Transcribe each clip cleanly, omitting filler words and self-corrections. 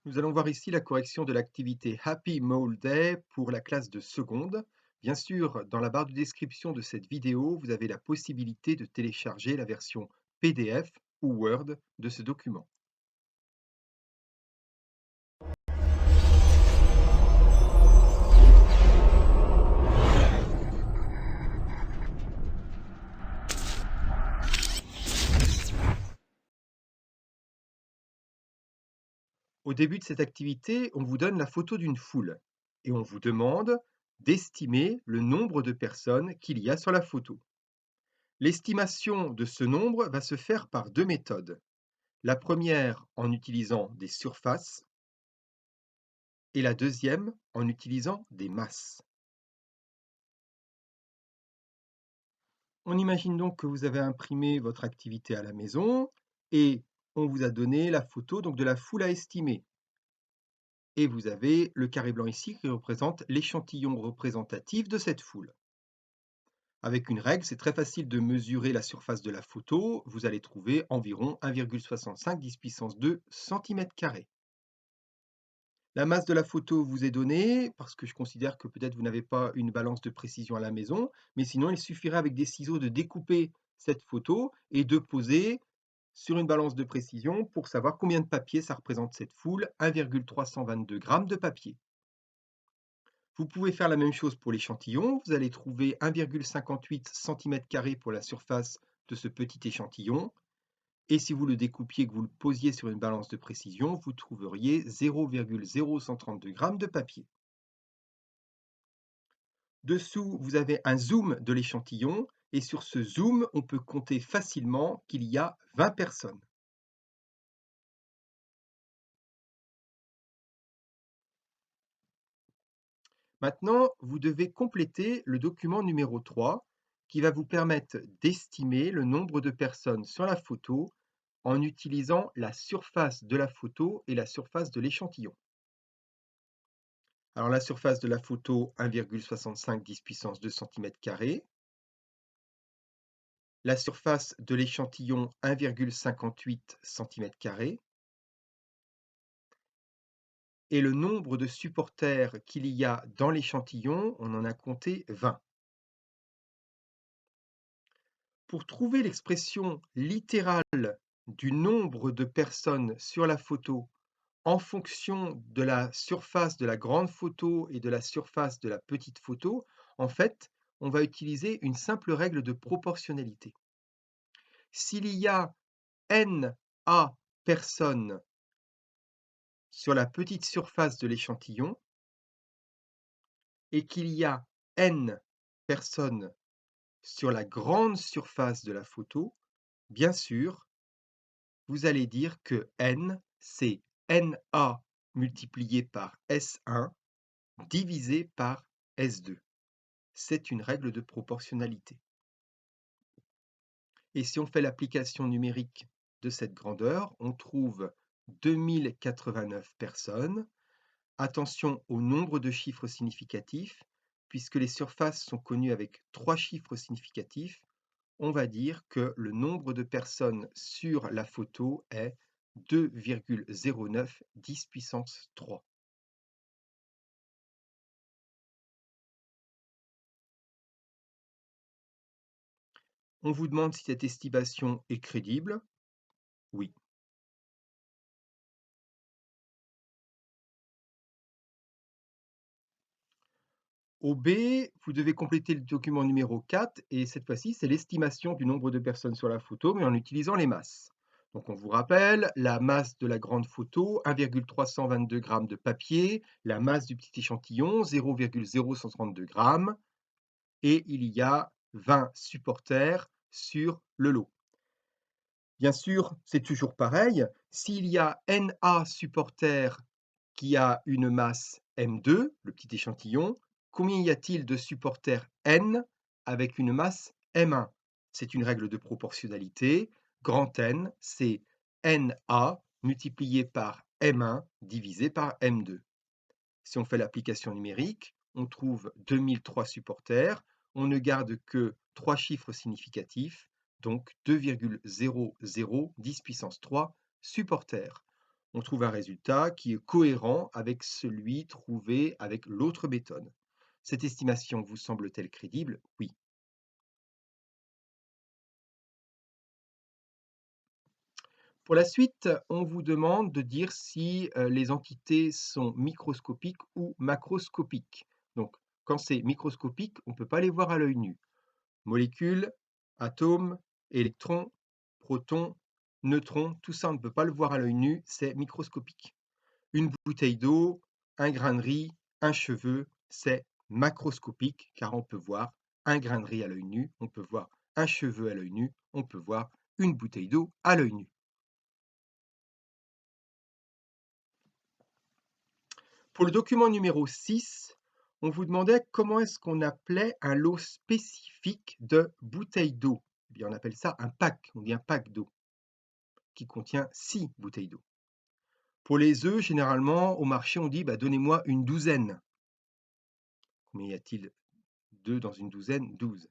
Nous allons voir ici la correction de l'activité Happy Mole Day pour la classe de seconde. Bien sûr, dans la barre de description de cette vidéo, vous avez la possibilité de télécharger la version PDF ou Word de ce document. Au début de cette activité, on vous donne la photo d'une foule et on vous demande d'estimer le nombre de personnes qu'il y a sur la photo. L'estimation de ce nombre va se faire par deux méthodes. La première en utilisant des surfaces et la deuxième en utilisant des masses. On imagine donc que vous avez imprimé votre activité à la maison et on vous a donné la photo donc de la foule à estimer. Et vous avez le carré blanc ici qui représente l'échantillon représentatif de cette foule. Avec une règle, c'est très facile de mesurer la surface de la photo. Vous allez trouver environ 1,65 10 puissance 2 cm². La masse de la photo vous est donnée parce que je considère que peut-être vous n'avez pas une balance de précision à la maison, mais sinon il suffirait avec des ciseaux de découper cette photo et de poser sur une balance de précision pour savoir combien de papier ça représente cette foule, 1,322 grammes de papier. Vous pouvez faire la même chose pour l'échantillon, vous allez trouver 1,58 cm² pour la surface de ce petit échantillon, et si vous le découpiez et que vous le posiez sur une balance de précision, vous trouveriez 0,0132 grammes de papier. Dessous, vous avez un zoom de l'échantillon et sur ce zoom, on peut compter facilement qu'il y a 20 personnes. Maintenant, vous devez compléter le document numéro 3 qui va vous permettre d'estimer le nombre de personnes sur la photo en utilisant la surface de la photo et la surface de l'échantillon. Alors la surface de la photo, 1,65 10 puissance 2 cm². La surface de l'échantillon, 1,58 cm². Et le nombre de supporters qu'il y a dans l'échantillon, on en a compté 20. Pour trouver l'expression littérale du nombre de personnes sur la photo en fonction de la surface de la grande photo et de la surface de la petite photo, en fait, on va utiliser une simple règle de proportionnalité. S'il y a NA personnes sur la petite surface de l'échantillon et qu'il y a N personnes sur la grande surface de la photo, bien sûr, vous allez dire que N, c'est NA multiplié par S1 divisé par S2. C'est une règle de proportionnalité. Et si on fait l'application numérique de cette grandeur, on trouve 2089 personnes. Attention au nombre de chiffres significatifs, puisque les surfaces sont connues avec 3 chiffres significatifs, on va dire que le nombre de personnes sur la photo est 2,09 10 puissance 3. On vous demande si cette estimation est crédible. Oui. Au B, vous devez compléter le document numéro 4 et cette fois-ci, c'est l'estimation du nombre de personnes sur la photo, mais en utilisant les masses. Donc on vous rappelle, la masse de la grande photo, 1,322 g de papier, la masse du petit échantillon, 0,0132 g, et il y a 20 supporters sur le lot. Bien sûr, c'est toujours pareil, s'il y a NA supporters qui a une masse M2, le petit échantillon, combien y a-t-il de supporters N avec une masse M1? C'est une règle de proportionnalité. Grand N, c'est NA multiplié par M1 divisé par M2. Si on fait l'application numérique, on trouve 2003 supporters. On ne garde que 3 chiffres significatifs, donc 2,0010 puissance 3 supporters. On trouve un résultat qui est cohérent avec celui trouvé avec l'autre méthode. Cette estimation vous semble-t-elle crédible? Oui. Pour la suite, on vous demande de dire si les entités sont microscopiques ou macroscopiques. Donc, quand c'est microscopique, on ne peut pas les voir à l'œil nu. Molécules, atomes, électrons, protons, neutrons, tout ça, on ne peut pas le voir à l'œil nu, c'est microscopique. Une bouteille d'eau, un grain de riz, un cheveu, c'est macroscopique car on peut voir un grain de riz à l'œil nu, on peut voir un cheveu à l'œil nu, on peut voir une bouteille d'eau à l'œil nu. Pour le document numéro 6, on vous demandait comment est-ce qu'on appelait un lot spécifique de bouteilles d'eau. Eh bien, on appelle ça un pack, on dit un pack d'eau, qui contient 6 bouteilles d'eau. Pour les œufs, généralement, au marché, on dit donnez-moi une douzaine. Combien y a-t-il d'œufs dans une douzaine? 12.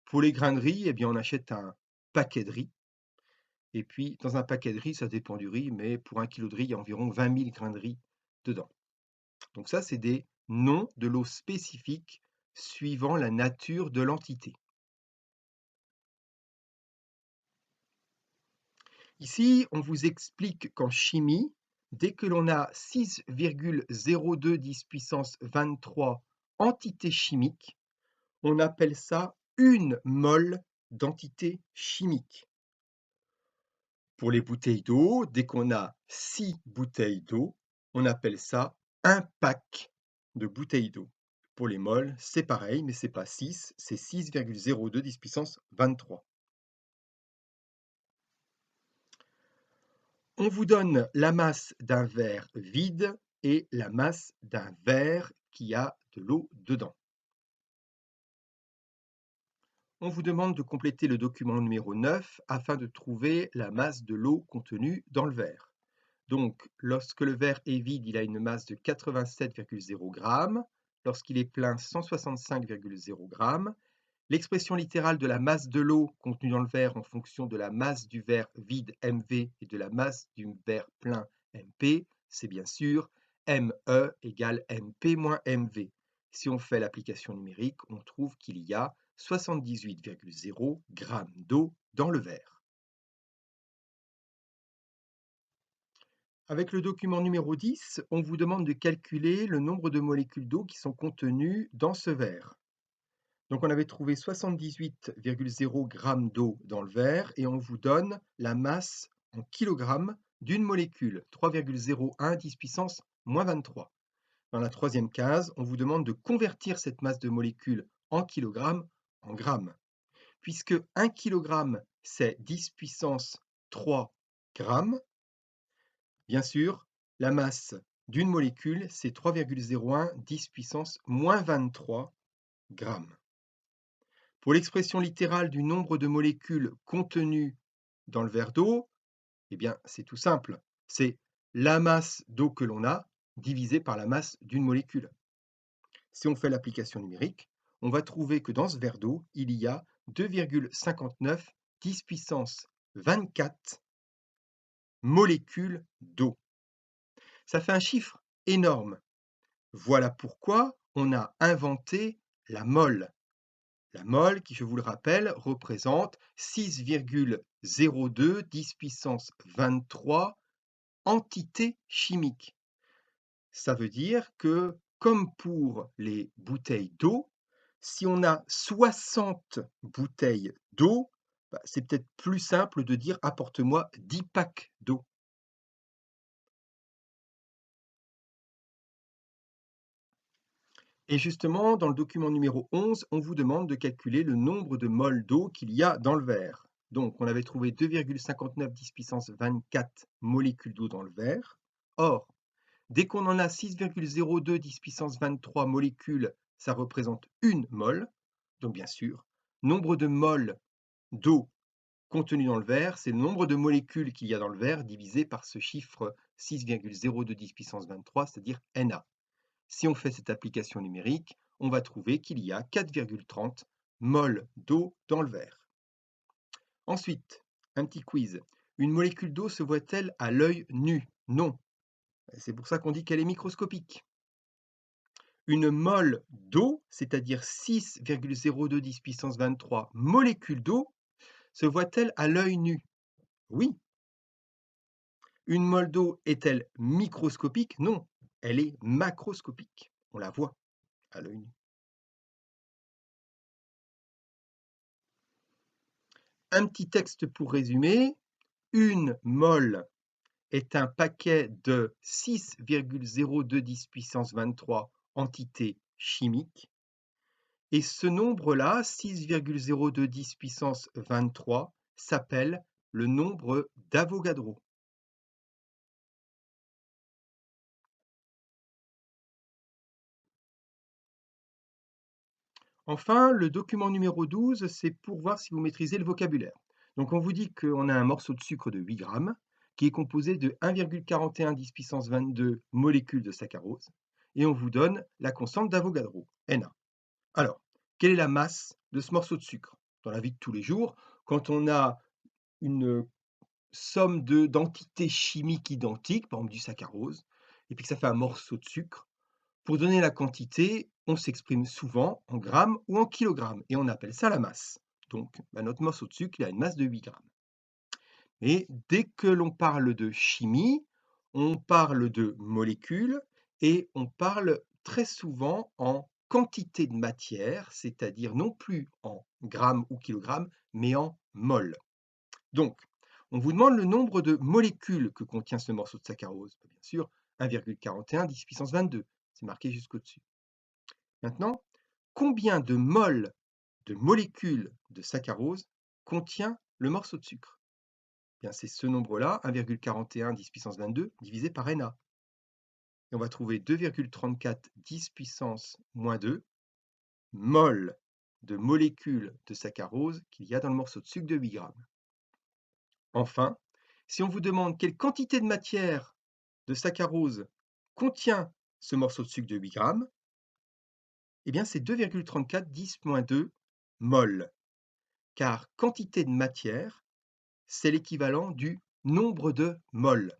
Pour les grains de riz, eh bien, on achète un paquet de riz. Et puis, dans un paquet de riz, ça dépend du riz, mais pour 1 kilo de riz, il y a environ 20 000 grains de riz dedans. Donc ça, c'est des noms de lots spécifiques suivant la nature de l'entité. Ici, on vous explique qu'en chimie, dès que l'on a 6,02 10 puissance 23 entités chimiques, on appelle ça une mole d'entité chimique. Pour les bouteilles d'eau, dès qu'on a 6 bouteilles d'eau, on appelle ça un pack de bouteilles d'eau. Pour les moles, c'est pareil, mais c'est pas 6, c'est 6,02 10 puissance 23. On vous donne la masse d'un verre vide et la masse d'un verre qui a de l'eau dedans. On vous demande de compléter le document numéro 9 afin de trouver la masse de l'eau contenue dans le verre. Donc, lorsque le verre est vide, il a une masse de 87,0 g. Lorsqu'il est plein, 165,0 g. L'expression littérale de la masse de l'eau contenue dans le verre en fonction de la masse du verre vide MV et de la masse du verre plein MP, c'est bien sûr ME égale MP moins MV. Si on fait l'application numérique, on trouve qu'il y a 78,0 g d'eau dans le verre. Avec le document numéro 10, on vous demande de calculer le nombre de molécules d'eau qui sont contenues dans ce verre. Donc on avait trouvé 78,0 g d'eau dans le verre et on vous donne la masse en kilogrammes d'une molécule, 3,01 10 puissance moins 23. Dans la troisième case, on vous demande de convertir cette masse de molécules en kilogrammes en grammes. Puisque 1 kg c'est 10 puissance 3 grammes, bien sûr, la masse d'une molécule c'est 3,01 10 puissance moins 23 grammes. Pour l'expression littérale du nombre de molécules contenues dans le verre d'eau, eh bien, c'est tout simple. C'est la masse d'eau que l'on a divisée par la masse d'une molécule. Si on fait l'application numérique, on va trouver que dans ce verre d'eau, il y a 2,59 10 puissance 24 molécules d'eau. Ça fait un chiffre énorme. Voilà pourquoi on a inventé la mole. La mole, qui, je vous le rappelle, représente 6,02 10 puissance 23 entités chimiques. Ça veut dire que, comme pour les bouteilles d'eau, si on a 60 bouteilles d'eau, c'est peut-être plus simple de dire apporte-moi 10 packs d'eau. Et justement, dans le document numéro 11, on vous demande de calculer le nombre de moles d'eau qu'il y a dans le verre. Donc, on avait trouvé 2,59 10 puissance 24 molécules d'eau dans le verre. Or, dès qu'on en a 6,02 10 puissance 23 molécules, ça représente une mole. Donc, bien sûr, nombre de moles d'eau contenus dans le verre, c'est le nombre de molécules qu'il y a dans le verre divisé par ce chiffre 6,02 10 puissance 23, c'est-à-dire Na. Si on fait cette application numérique, on va trouver qu'il y a 4,30 mol d'eau dans le verre. Ensuite, un petit quiz. Une molécule d'eau se voit-elle à l'œil nu? Non, c'est pour ça qu'on dit qu'elle est microscopique. Une mole d'eau, c'est-à-dire 6,02 puissance 23 molécules d'eau, se voit-elle à l'œil nu? Oui. Une mole d'eau est-elle microscopique? Non, elle est macroscopique. On la voit à l'œil nu. Un petit texte pour résumer. Une mole est un paquet de 6,010 puissance 23 entités chimiques. Et ce nombre-là, 6,010 puissance 23, s'appelle le nombre d'Avogadro. Enfin, le document numéro 12, c'est pour voir si vous maîtrisez le vocabulaire. Donc on vous dit qu'on a un morceau de sucre de 8 grammes qui est composé de 1,41 puissance 22 molécules de saccharose et on vous donne la constante d'Avogadro, Na. Alors, quelle est la masse de ce morceau de sucre? Dans la vie de tous les jours, quand on a une somme d'entités chimiques identiques, par exemple du saccharose, et puis que ça fait un morceau de sucre, pour donner la quantité, on s'exprime souvent en grammes ou en kilogrammes, et on appelle ça la masse. Donc, notre morceau de sucre, il a une masse de 8 grammes. Et dès que l'on parle de chimie, on parle de molécules et on parle très souvent en quantité de matière, c'est-à-dire non plus en grammes ou kilogrammes, mais en mol. Donc, on vous demande le nombre de molécules que contient ce morceau de saccharose. Bien sûr, 1,41 10 puissance 22, c'est marqué jusqu'au-dessus. Maintenant, combien de moles de molécules de saccharose contient le morceau de sucre? Bien, c'est ce nombre-là, 1,41 10 puissance 22, divisé par Na. Et on va trouver 2,34 10 puissance moins 2 moles de molécules de saccharose qu'il y a dans le morceau de sucre de 8 grammes. Enfin, si on vous demande quelle quantité de matière de saccharose contient ce morceau de sucre de 8 grammes, eh bien c'est 2,34 10-2 mol, car quantité de matière, c'est l'équivalent du nombre de moles.